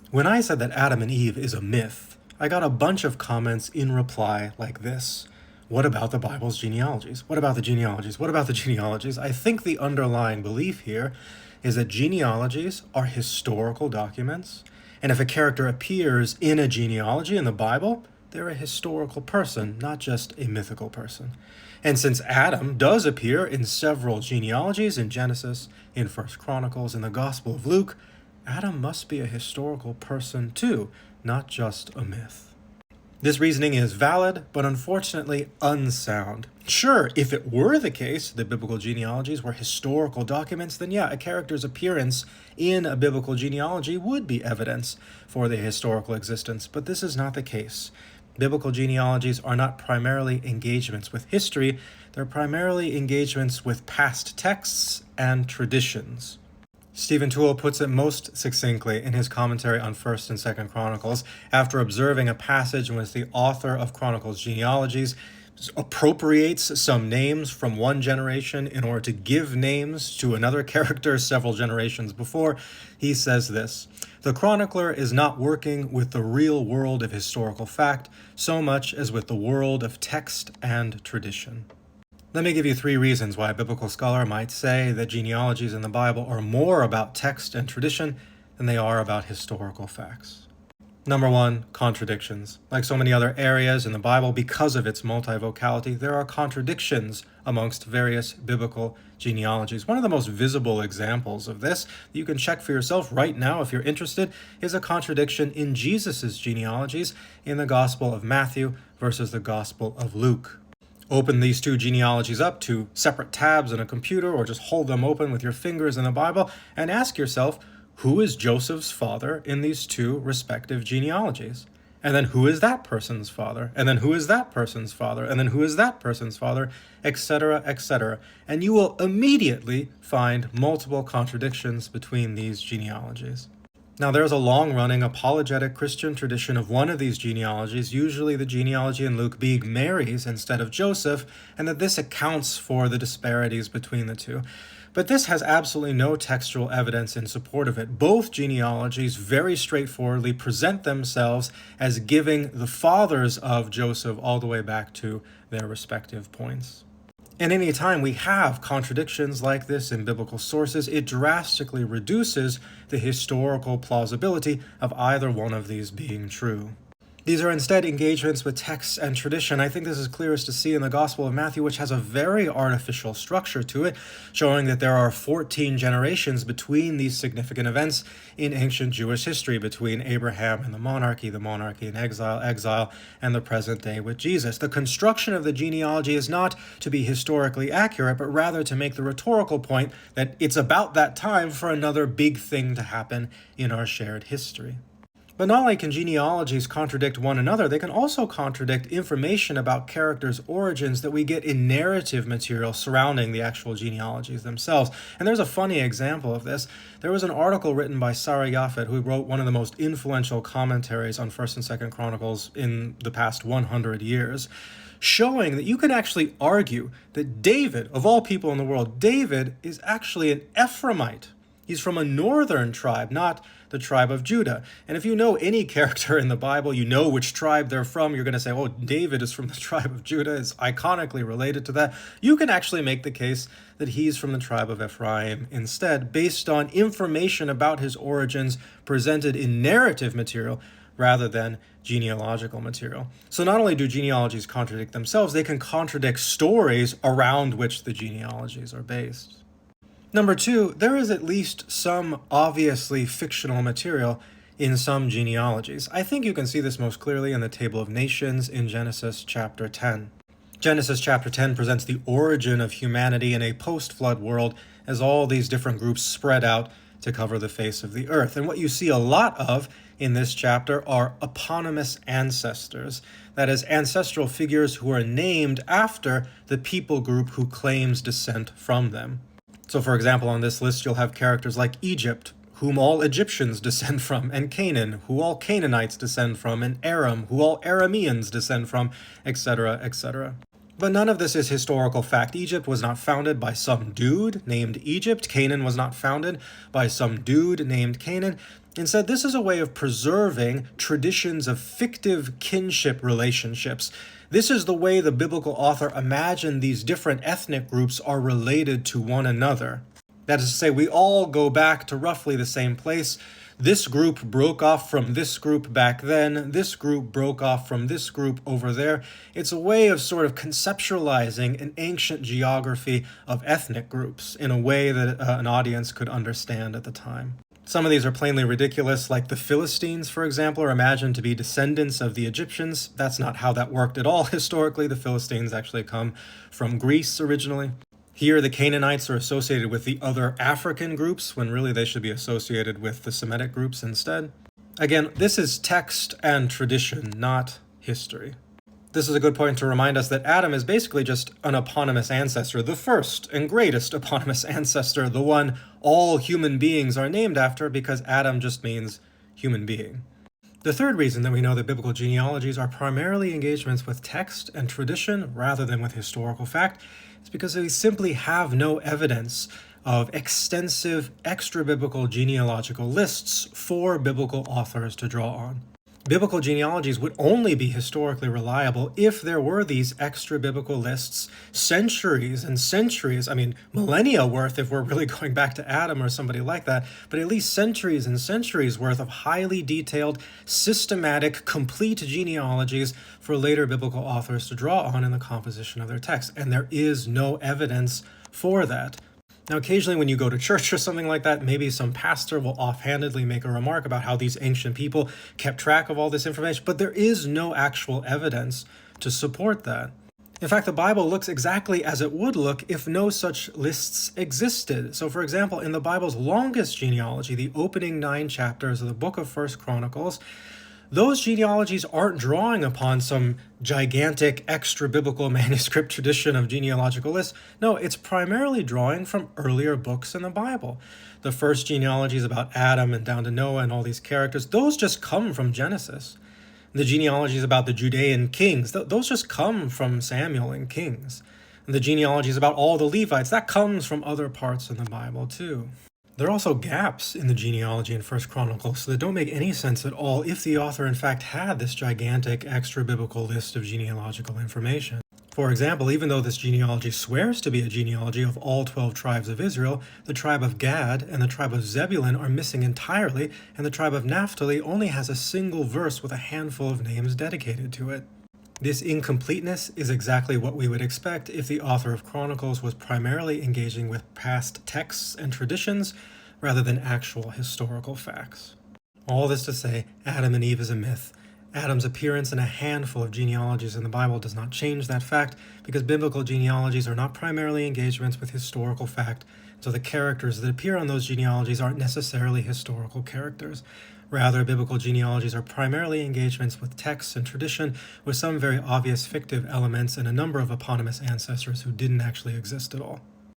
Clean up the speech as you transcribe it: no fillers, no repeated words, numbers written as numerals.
When I said that Adam and Eve is a myth, I got a bunch of comments in reply like this. What about the Bible's genealogies? What about the genealogies? What about the genealogies? I think the underlying belief here is that genealogies are historical documents, and if a character appears in a genealogy in the Bible, they're a historical person, not just a mythical person. And since Adam does appear in several genealogies in Genesis, in 1 Chronicles, in the Gospel of Luke, Adam must be a historical person too, not just a myth. This reasoning is valid, but unfortunately unsound. Sure, if it were the case that biblical genealogies were historical documents, then yeah, a character's appearance in a biblical genealogy would be evidence for their historical existence, but this is not the case. Biblical genealogies are not primarily engagements with history, they're primarily engagements with past texts and traditions. Stephen Toole puts it most succinctly in his commentary on 1st and 2nd Chronicles, after observing a passage in which the author of Chronicles genealogies appropriates some names from one generation in order to give names to another character several generations before. He says this: "The chronicler is not working with the real world of historical fact so much as with the world of text and tradition." Let me give you 3 reasons why a biblical scholar might say that genealogies in the Bible are more about text and tradition than they are about historical facts. Number 1, contradictions. Like so many other areas in the Bible, because of its multivocality, there are contradictions amongst various biblical genealogies. One of the most visible examples of this, that you can check for yourself right now if you're interested, is a contradiction in Jesus' genealogies in the Gospel of Matthew versus the Gospel of Luke. Open these 2 genealogies up to separate tabs in a computer, or just hold them open with your fingers in the Bible and ask yourself, who is Joseph's father in these 2 respective genealogies? And then who is that person's father? And then who is that person's father? And then who is that person's father? Etc., etc. And you will immediately find multiple contradictions between these genealogies. Now, there's a long-running apologetic Christian tradition of one of these genealogies, usually the genealogy in Luke, being Mary's instead of Joseph, and that this accounts for the disparities between the 2. But this has absolutely no textual evidence in support of it. Both genealogies very straightforwardly present themselves as giving the fathers of Joseph all the way back to their respective points. And any time we have contradictions like this in biblical sources, it drastically reduces the historical plausibility of either one of these being true. These are instead engagements with texts and tradition. I think this is clearest to see in the Gospel of Matthew, which has a very artificial structure to it, showing that there are 14 generations between these significant events in ancient Jewish history, between Abraham and the monarchy in exile, and the present day with Jesus. The construction of the genealogy is not to be historically accurate, but rather to make the rhetorical point that it's about that time for another big thing to happen in our shared history. But not only can genealogies contradict one another, they can also contradict information about characters' origins that we get in narrative material surrounding the actual genealogies themselves. And there's a funny example of this. There was an article written by Sarah Yaphet, who wrote one of the most influential commentaries on 1st and 2nd Chronicles in the past 100 years, showing that you can actually argue that David, of all people in the world, David is actually an Ephraimite. He's from a northern tribe, not the tribe of Judah. And if you know any character in the Bible, you know which tribe they're from, you're going to say, oh, David is from the tribe of Judah, is iconically related to that. You can actually make the case that he's from the tribe of Ephraim instead, based on information about his origins presented in narrative material rather than genealogical material. So not only do genealogies contradict themselves, they can contradict stories around which the genealogies are based. Number 2, there is at least some obviously fictional material in some genealogies. I think you can see this most clearly in the Table of Nations in Genesis chapter 10. Genesis chapter 10 presents the origin of humanity in a post-flood world as all these different groups spread out to cover the face of the earth. And what you see a lot of in this chapter are eponymous ancestors, that is, ancestral figures who are named after the people group who claims descent from them. So, for example, on this list, you'll have characters like Egypt, whom all Egyptians descend from, and Canaan, who all Canaanites descend from, and Aram, who all Arameans descend from, etc., etc. But none of this is historical fact. Egypt was not founded by some dude named Egypt. Canaan was not founded by some dude named Canaan. Instead, this is a way of preserving traditions of fictive kinship relationships. This is the way the biblical author imagined these different ethnic groups are related to one another. That is to say, we all go back to roughly the same place. This group broke off from this group back then. This group broke off from this group over there. It's a way of sort of conceptualizing an ancient geography of ethnic groups in a way that an audience could understand at the time. Some of these are plainly ridiculous, like the Philistines, for example, are imagined to be descendants of the Egyptians. That's not how that worked at all historically. The Philistines actually come from Greece originally. Here, the Canaanites are associated with the other African groups, when really they should be associated with the Semitic groups instead. Again, this is text and tradition, not history. This is a good point to remind us that Adam is basically just an eponymous ancestor, the first and greatest eponymous ancestor, the one all human beings are named after, because Adam just means human being. The third reason that we know that biblical genealogies are primarily engagements with text and tradition rather than with historical fact is because we simply have no evidence of extensive extra-biblical genealogical lists for biblical authors to draw on. Biblical genealogies would only be historically reliable if there were these extra-biblical lists centuries and centuries, millennia worth if we're really going back to Adam or somebody like that, but at least centuries and centuries worth of highly detailed, systematic, complete genealogies for later biblical authors to draw on in the composition of their texts. And there is no evidence for that. Now, occasionally when you go to church or something like that, maybe some pastor will offhandedly make a remark about how these ancient people kept track of all this information, but there is no actual evidence to support that. In fact, the Bible looks exactly as it would look if no such lists existed. So, for example, in the Bible's longest genealogy, the opening 9 chapters of the book of 1 Chronicles, those genealogies aren't drawing upon some gigantic extra-biblical manuscript tradition of genealogical lists. No, it's primarily drawing from earlier books in the Bible. The first genealogies about Adam and down to Noah and all these characters, those just come from Genesis. The genealogies about the Judean kings, those just come from Samuel and Kings. And the genealogies about all the Levites, that comes from other parts in the Bible too. There are also gaps in the genealogy in 1 Chronicles, so that don't make any sense at all if the author in fact had this gigantic extra-biblical list of genealogical information. For example, even though this genealogy swears to be a genealogy of all 12 tribes of Israel, the tribe of Gad and the tribe of Zebulun are missing entirely, and the tribe of Naphtali only has a single verse with a handful of names dedicated to it. This incompleteness is exactly what we would expect if the author of Chronicles was primarily engaging with past texts and traditions rather than actual historical facts. All this to say, Adam and Eve is a myth. Adam's appearance in a handful of genealogies in the Bible does not change that fact, because biblical genealogies are not primarily engagements with historical fact, so the characters that appear on those genealogies aren't necessarily historical characters. Rather, biblical genealogies are primarily engagements with texts and tradition, with some very obvious fictive elements and a number of eponymous ancestors who didn't actually exist at all.